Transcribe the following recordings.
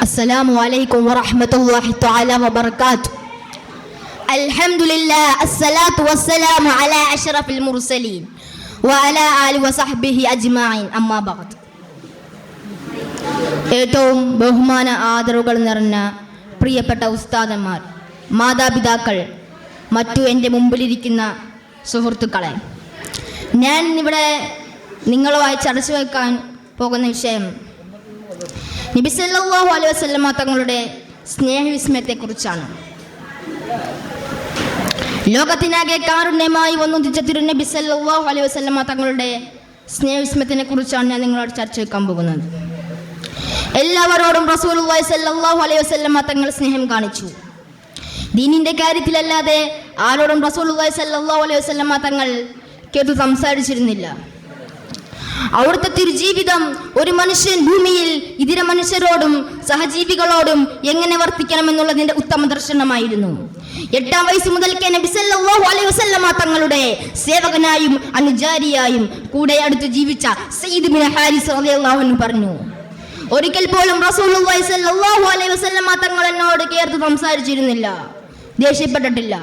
السلام عليكم ورحمة الله تعالى وبركاته. الحمد لله الصلاة والسلام على أشرف المرسلين وعلى آله وصحبه أجمعين أما بعد. ഏറ്റവും ബഹുമാന ആദരവുകൾ നിറഞ്ഞ പ്രിയപ്പെട്ട ഉസ്താദന്മാർ, മാതാപിതാക്കൾ, മറ്റു എൻ്റെ മുമ്പിലിരിക്കുന്ന സുഹൃത്തുക്കളെ, ഞാൻ ഇവിടെ നിങ്ങളുമായി ചർച്ച വയ്ക്കാൻ പോകുന്ന വിഷയം നബി സല്ലല്ലാഹു അലൈഹി വസല്ലമ തങ്ങളുടെ സ്നേഹവിസ്മയത്തെക്കുറിച്ചാണ്. ലോകത്തിനാകെ കാരുണ്യമായി വന്നുദിച്ച തിരുനബി സല്ലല്ലാഹു അലൈഹി വസല്ലമ തങ്ങളുടെ സ്നേഹവിസ്മയത്തിനെ കുറിച്ചാണ് ഞാൻ നിങ്ങളോട് ചർച്ച വയ്ക്കാൻ പോകുന്നത്. എല്ലാവരോടും റസൂലുള്ളാഹി സ്വല്ലല്ലാഹു അലൈഹി വസല്ലമ തങ്ങൾ സ്നേഹം കാണിച്ചു. ദീനിന്റെ കാര്യത്തിലല്ലാതെ ആരോടും റസൂലുള്ളാഹി സ്വല്ലല്ലാഹു അലൈഹി വസല്ലമ തങ്ങൾ കേട്ടു സംസാരിച്ചിരുന്നില്ല. അവിടുത്തെ തിരുജീവിതം ഒരു മനുഷ്യൻ ഭൂമിയിൽ ഇതര മനുഷ്യരോടും സഹജീവികളോടും എങ്ങനെ വർത്തിക്കണമെന്നുള്ളതിന്റെ ഉത്തമ ദർശനമായിരുന്നു. 8-ാം വയസ്സ് മുതൽക്കേ നബി സല്ലല്ലാഹു അലൈഹി വസല്ലമ തങ്ങളുടെ സേവകനായും അനുചാരിയായും കൂടെ അടുത്ത് ജീവിച്ച സയ്യിദ് ബിൻ ഹാരിസ് റളിയല്ലാഹു അൻഹു പറഞ്ഞു, ഒരിക്കൽ പോലും റസൂലുള്ളാഹി സ്വല്ലല്ലാഹു അലൈഹി വസല്ലമ തങ്ങൾ എന്നോട് കേർത്ത് സംസാരിച്ചിരുന്നില്ല, ദേഷ്യപ്പെട്ടിട്ടില്ല.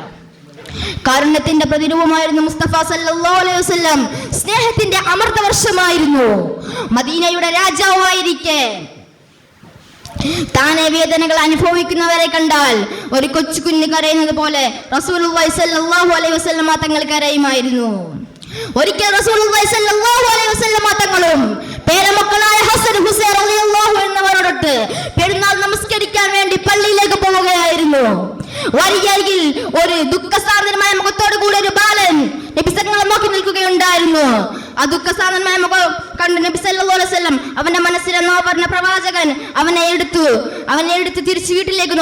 കാരുണ്യത്തിന്റെ പ്രതിരൂപമായിരുന്നു മുസ്തഫ സല്ലല്ലാഹു അലൈഹി വസല്ലം. സ്നേഹത്തിന്റെ അമൃതവർഷമായിരുന്നു. മദീനയുടെ രാജാവായിരിക്കെ താനെ വേദനകൾ അനുഭവിക്കുന്നവരെ കണ്ടാൽ ഒരു കൊച്ചു കുഞ്ഞ് കരയുന്നത് പോലെ റസൂലുള്ളാഹി സ്വല്ലല്ലാഹു അലൈഹി വസല്ലമ തങ്ങൾ കരയുമായിരുന്നു. ഒരിക്കൽ റസൂലുള്ളാഹി സ്വല്ലല്ലാഹു അലൈഹി വസല്ലമ തങ്ങളും പേരമക്കളായ ഹസൻ ഹുസൈൻ റളിയല്ലാഹു എന്നവരോടൊത്ത് പെരുന്നാൾ നമസ്കരിക്കാൻ വേണ്ടി പള്ളിയിലേക്ക് പോവുകയായിരുന്നു. വഴിയരികിൽ ഒരു ദുഃഖസാന്ദ്രമായ മുഖത്തോടു കൂടി ഒരു ബാലൻ നബി തങ്ങളെ നോക്കി നിൽക്കുകയുണ്ടായിരുന്നു. ആ ദുഃഖസാന്ദ്രമായ മുഖം കണ്ട് നബി സല്ലല്ലാഹു അലൈഹി വസല്ലം അവന്റെ മനസ്സിലെന്നോ പറഞ്ഞ പ്രവാചകൻ അവനെ എടുത്ത് തിരിച്ച് വീട്ടിലേക്ക്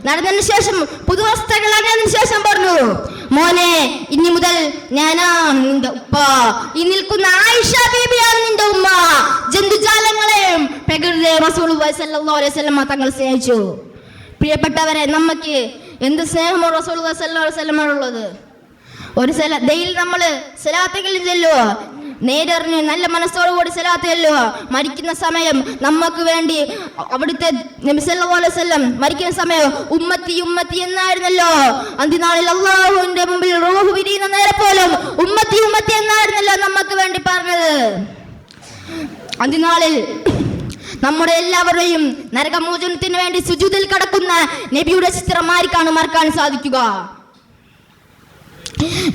നടന്നതിന് ശേഷം പുതുവസ്ത്രങ്ങൾ അണിഞ്ഞതിന് ശേഷം പറഞ്ഞു, മോനെ, ഇനി മുതൽ ഞാനാണ് നിന്റെ ഉപ്പ. ഈ നിൽക്കുന്ന ആയിഷ ബീബിയാണ് നിന്റെ ഉമ്മ. ജന്തുജാലങ്ങളെയും പ്രകൃതിയെ റസൂലുള്ളാഹി സ്വല്ലല്ലാഹു അലൈഹി വസല്ലം തങ്ങൾ സ്നേഹിച്ചു. പ്രിയപ്പെട്ടവരെ, നമുക്ക് എന്ത് സ്നേഹമോ റസൂലുള്ളാഹി സ്വല്ലല്ലാഹു അലൈഹി വസല്ലമയോടുള്ളത്. ഒരു ഡെയിലി നമ്മൾ സലാത്തെങ്കിലും ചെല്ലുക, നേരറിഞ്ഞ് നല്ല മനസ്സോടുകൂടി സലാത്ത് ചെല്ലുക. മരിക്കുന്ന സമയം നമുക്ക് വേണ്ടി അവിടുത്തെ നബി സല്ലല്ലാഹു അലൈഹി വസല്ലം മരിക്കുന്ന സമയം ഉമ്മത്തി ഉമ്മത്തി എന്നായിരുന്നല്ലോ. അന്ത്യനാളിൽ അല്ലാഹുവിന്റെ മുമ്പിൽ റൂഹ് വിരിയുന്ന നേരം പോലും ഉമ്മത്തി ഉമ്മത്തി എന്നായിരുന്നല്ലോ നമുക്ക് വേണ്ടി പറഞ്ഞത്. അന്ത്യനാളിൽ നമ്മുടെ എല്ലാവരെയും നരകമോചനത്തിന് വേണ്ടി സുജൂദിൽ കടക്കുന്ന നബിയുടെ ചിത്രം മറക്കാൻ സാധിക്കുക?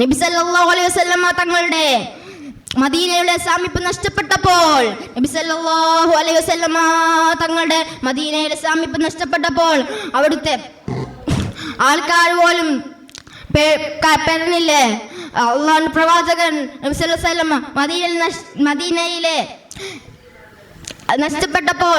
നബി സല്ലല്ലാഹു അലൈഹി വസല്ലമ തങ്ങളുടെ മദീനയുടെ സാമീപ്യം നഷ്ടപ്പെട്ടപ്പോൾ അവിടുത്തെ ആൾക്കാർ പോലും പറഞ്ഞില്ലേ, അള്ളാഹുവിന്റെ പ്രവാചകൻ നബി സല്ലല്ലാഹു അലൈഹി വസല്ലമ മദീനയിലെ നഷ്ടപ്പെട്ടപ്പോൾ